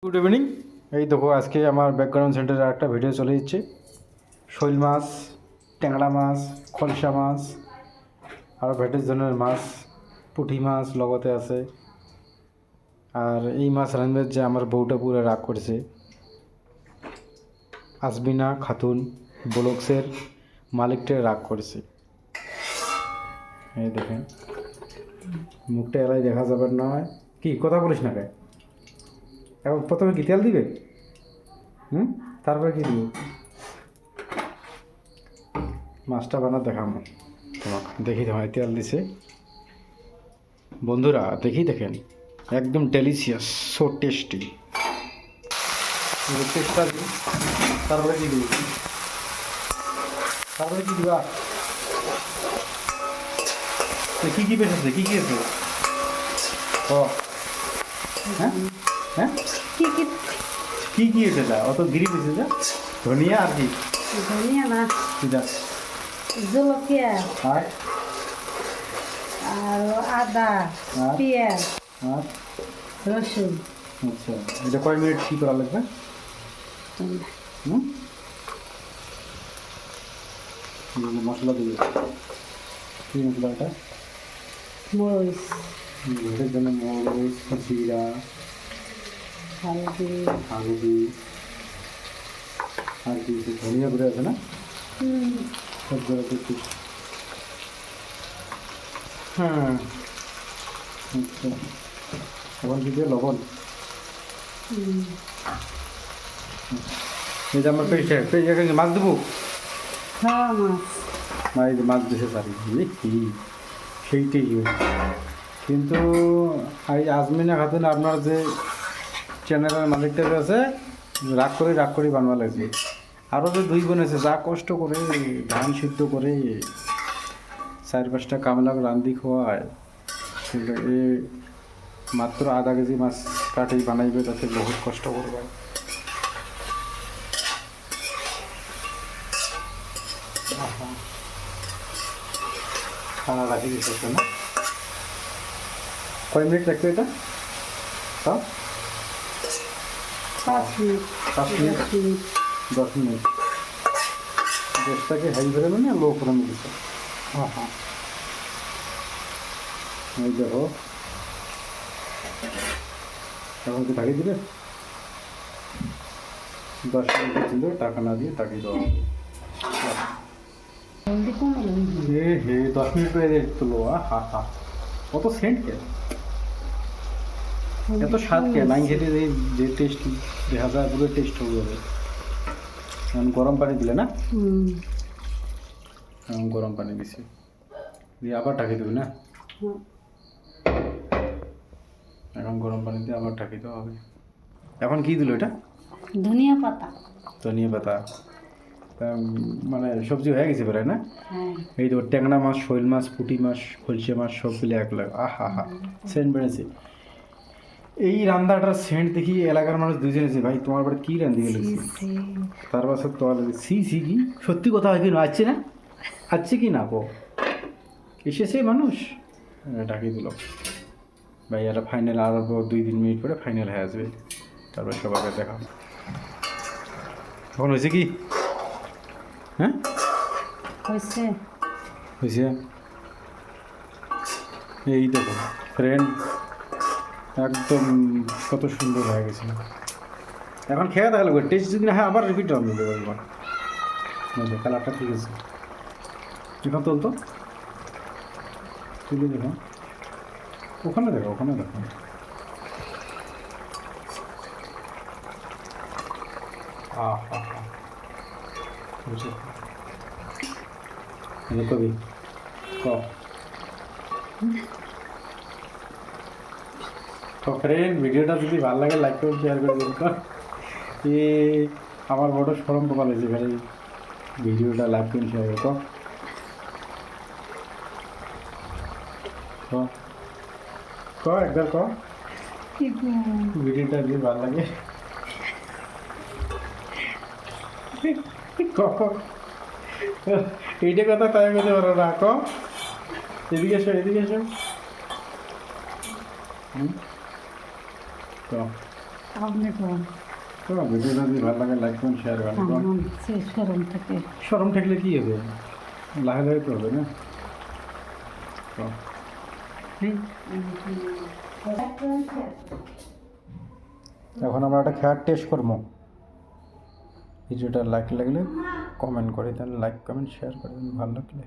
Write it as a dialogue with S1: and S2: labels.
S1: Good evening. এই দেখো আজকে আমার ব্যাকগ্রাউন্ড সেন্টারে একটা ভিডিও চলে যাচ্ছে। শৈল মাছ, ট্যাংরা মাছ, খলসা মাছ, আরও ভেটের ধরনের মাছ, পুঁটি মাছ লগতে আছে। আর এই মাছ রাঁধবে যে আমার বউটা পুরো রাগ করেছে। আসবিনা খাতুন ব্লকসের মালিকটা রাগ করেছে। এই দেখেন মুখটা এলাই দেখা যাবে নয়। কি কথা বলিস না কে? এখন প্রথমে কি তেল দিবে? তারপরে কি দিব? মাছটা বানা দেখাবো তোমাকে, দেখি তোমায় তেল দিছে বন্ধুরা, দেখি দেখেন একদম ডেলিশিয়াস, সো টেস্টি। টেস্টটা দিই, তারপরে কি দিব? তারপরে কি দিবা? কী কী বেসেছে, কী কী আছে? ও হ্যাঁ হ্যাঁ,
S2: কি কি
S1: কী কী এসে যা অত গিরি বেসে যা? ধনিয়া আর কি?
S2: ধনিয়া না,
S1: যা
S2: জলকিয়া
S1: আর
S2: আর আদা,
S1: আর
S2: পেঁয়াজ,
S1: আর
S2: রসুন।
S1: আচ্ছা, এটা কয় মিনিট কী করা লাগবে? হুম, মশলা দিবে। কী মশলা এটা?
S2: মরিচ,
S1: এটার জন্য মরিচ, জিরা,
S2: হলদি,
S1: হলদি আর কি ধনিয়া গুঁড়ো আছে না? সব জায়গাতে একটু। হ্যাঁ আচ্ছা, এখন কি দিয়ে লবণ? এই যে আমার পেস্ট পেস্ট মাছ দেবো।
S2: খাওয়া মাছ।
S1: এই যে মাছ দিতে পারি বুঝলি কি সেইটাই কিন্তু এই আজমিনা খাতুন আপনার যে চ্যানেলের মালিকটা আছে রাগ করে বানবা লাগছে। আরও যে দুই বোন আছে যা কষ্ট করে ধান সিদ্ধ করে 4-5টা কামলাক রান্ধি খোয়ায়, কিন্তু এ মাত্র আধা কেজি মাছ কাটেই বানাইবে, তাতে বহুত কষ্ট করবে। খানা রাখি দিচ্ছে না? কয় মিনিট রাখবে এটা? তাও
S2: 5 মিনিট,
S1: 5 মিনিট,
S2: 10 মিনিট।
S1: 10 মিনিট। গ্যাসটাকে হাই করে মানে লো করে দিচ্ছে। হ্যাঁ হ্যাঁ, এই দেখো এখন কি ঢাকি দিবে? 10 মিনিট ছিল, টাকা না দিয়ে তাকিয়ে দেওয়া হবে।
S2: হলদি কম
S1: হে হে 10 মিনিট হয়ে যায় তুলো। হা হা, কত সেন্ট কে, এত স্বাদ কে নাই খেতে যে টেস্ট দেখা যায় পুরো টেস্ট হয়ে যাবে। এখন গরম পানি দিলে না? এখন গরম পানি দিছি, দিয়ে আবার ঢাকি দেবে না? এখন গরম পানি দিয়ে আবার ঢাকি দেওয়া হবে। এখন কি দিল এটা?
S2: ধনিয়া পাতা।
S1: ধনিয়া পাতা। মানে সবজি হয়ে গেছে প্রায় না?
S2: হ্যাঁ,
S1: এই তো ট্যাংরা মাছ, শৈল মাছ, পুঁটি মাছ, খলসে মাছ সব মিলে এক লাখ। আহা হা, সেন্ট বেড়েছে। এই রান্নাটার সেন্ট দেখি এলাকার মানুষ দুজন আছে, ভাই তোমার বাড়ি কী রান্ধি গেলেছি? তার পাশে তো সি সি কি সত্যি কথা হয় কি না, আসছে না? আসছে কি না গো, এসেছে মানুষ। ডাকিয়ে দিল ভাই, এটা ফাইনাল আর 2-3 মিনিট পরে ফাইনাল হয়ে আসবে, তারপর সবাইকে দেখা। এখন হয়েছে কি? হ্যাঁ
S2: হয়েছে।
S1: হয়েছে। এই দেখো ফ্রেন্ড, একদম কত সুন্দর হয়ে গেছে। এখন খেয়ে দেখা লাগবে, টেস্ট যদি না হয় আবার রিপিট রান্না দেবো একবার। কালারটা ঠিক আছে। এখন তুলতো, তুলে দেখো, ওখানে দেখো, ওখানে দেখো। বুঝছো কবি তো ফ্রেন্ড, ভিডিওটা যদি ভালো লাগে লাইক করে শেয়ার করে দিন। এ আমার বড় সরম কপাল হয়েছে ভাই, ভিডিওটা লাইক করে শেয়ার করো তো একবার কর, ভিডিওটা যদি ভালো লাগে এইটা কথা তাই বলতে পারো না। এদিকে এসো, এদিকে এসো।
S2: আপনি কোন
S1: তো ভিডিওটা যদি ভালো লাগে লাইক করুন শেয়ার করুন
S2: আমার সে শোরুম থেকে
S1: শরম থাকলে কি হবে লাহে লাহে তো হবে না তো এখন আমরা একটা খেয়ার টেস্ট করবো ভিডিওটা লাইক লাগলে কমেন্ট করে দেন লাইক কমেন্ট শেয়ার করে দেন ভালো লাগলে